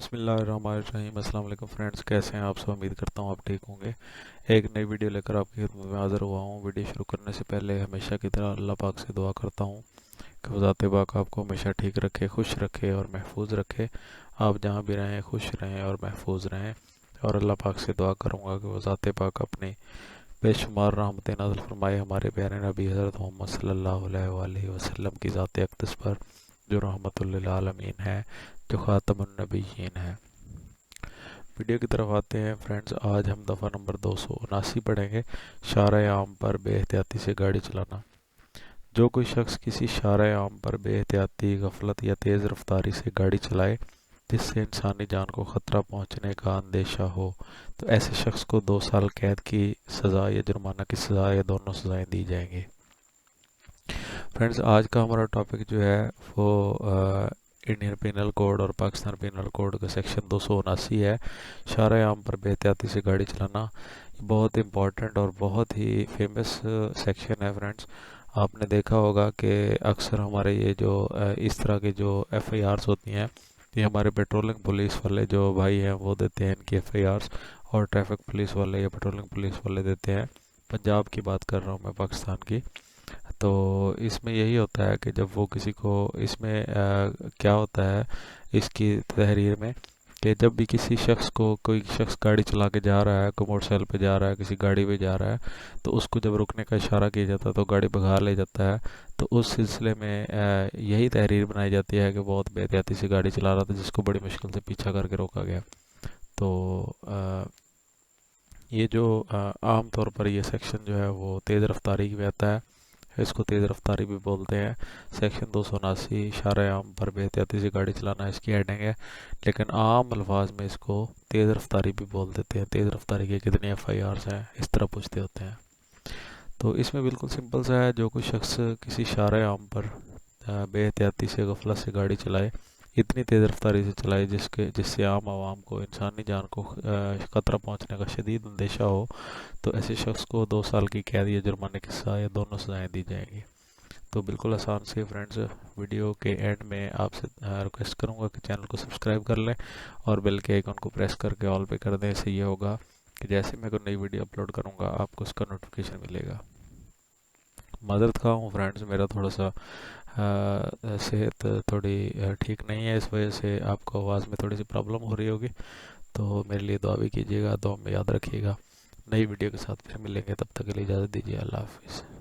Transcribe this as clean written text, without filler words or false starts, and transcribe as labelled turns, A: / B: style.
A: बिस्मिल्लाहिर्रहमानिर्रहीम। अस्सलाम वालेकुम फ्रेंड्स, कैसे हैं आप सब? उम्मीद करता हूँ आप ठीक होंगे। एक नई वीडियो लेकर आपकी खिदमत में हाज़िर हुआ हूँ। वीडियो शुरू करने से पहले हमेशा की तरह अल्लाह पाक से दुआ करता हूँ कि वो ज़ात पाक आपको हमेशा ठीक रखे, खुश रखे और महफूज रखे। आप जहाँ भी रहें खुश रहें और महफूज रहें। और अल्लाह पाक से दुआ करूँगा कि वो ज़ात पाक अपनी बेशुमार रहमतें नाज़िल फरमाए हमारे प्यारे नबी हज़रत मोहम्मद सल्लल्लाहु अलैहि वसल्लम की ज़ात अक़दस पर, जो रहमतुल लिल आलमीन है, जो ख़ातमुन नबिय्यीन है। वीडियो की तरफ आते हैं फ्रेंड्स। आज हम दफ़ा नंबर 279 पढ़ेंगे, शारे आम पर बेहतियाती से गाड़ी चलाना। जो कोई शख्स किसी शारे आम पर बेहतियाती, गफलत या तेज़ रफ्तारी से गाड़ी चलाए जिससे इंसानी जान को ख़तरा पहुंचने का अंदेशा हो, तो ऐसे शख्स को 2 साल कैद की सज़ा या जुर्माना की सज़ा या दोनों सज़ाएं दी जाएंगी। फ्रेंड्स, आज का हमारा टॉपिक जो है वो इंडियन पिनल कोड और पाकिस्तान पिनल कोड का सेक्शन 279 है, शारे आम पर बेहतियाती से गाड़ी चलाना। ये बहुत इम्पॉर्टेंट और बहुत ही फेमस सेक्शन है फ्रेंड्स। आपने देखा होगा कि अक्सर हमारे ये जो इस तरह के जो एफआईआर्स होती हैं, ये हमारे पेट्रोलिंग पुलिस वाले जो भाई हैं वो देते हैं इनकी एफआईआर्स, और ट्रैफिक पुलिस वाले या पेट्रोलिंग पुलिस वाले देते हैं। पंजाब की बात कर रहा हूँ मैं, पाकिस्तान की। तो इसमें यही होता है कि जब वो किसी को इसमें क्या होता है इसकी तहरीर में, कि जब भी किसी शख्स को कोई शख्स गाड़ी चला के जा रहा है, कोई मोटरसाइकिल पे जा रहा है, किसी गाड़ी पे जा रहा है, तो उसको जब रुकने का इशारा किया जाता है तो गाड़ी भगा ले जाता है। तो उस सिलसिले में यही तहरीर बनाई जाती है कि बहुत बेहतियाती से गाड़ी चला रहा था, जिसको बड़ी मुश्किल से पीछा करके रोका गया। तो ये जो आम तौर पर ये सेक्शन जो है वो तेज़ रफ्तारी की आता है, इसको तेज़ रफ्तारी भी बोलते हैं। सेक्शन 279 इशारे आम पर बेहतियाती से गाड़ी चलाना इसकी हेडिंग है, लेकिन आम अल्फाज में इसको तेज़ रफ्तारी भी बोल देते हैं। तेज़ रफ्तारी के कितने एफआईआर्स हैं, इस तरह पूछते होते हैं। तो इसमें बिल्कुल सिंपल सा है, जो कोई शख्स किसी इशारे आम पर बेहतियाती से गफलत से गाड़ी चलाए, इतनी तेज़ रफ्तारी से चलाए जिससे आम आवाम को, इंसानी जान को ख़तरा पहुंचने का शदीद अंदेशा हो, तो ऐसे शख्स को 2 साल की कैद या जुर्माने की सज़ा या दोनों सज़ाएं दी जाएंगी। तो बिल्कुल आसान से फ्रेंड्स, वीडियो के एंड में आपसे रिक्वेस्ट करूंगा कि चैनल को सब्सक्राइब कर लें और बेल के आइकन को प्रेस करके ऑल पे कर दें। इससे ये होगा कि जैसे मैं कोई नई वीडियो अपलोड करूंगा आपको उसका नोटिफिकेशन मिलेगा। मदद खा हूँ फ्रेंड्स, मेरा थोड़ा सा सेहत थोड़ी ठीक नहीं है, इस वजह से आपको आवाज़ में थोड़ी सी प्रॉब्लम हो रही होगी। तो मेरे लिए दुआ भी कीजिएगा, दुआ में याद रखिएगा। नई वीडियो के साथ फिर मिलेंगे, तब तक के लिए इजाज़त दीजिए। अल्लाह हाफिज़।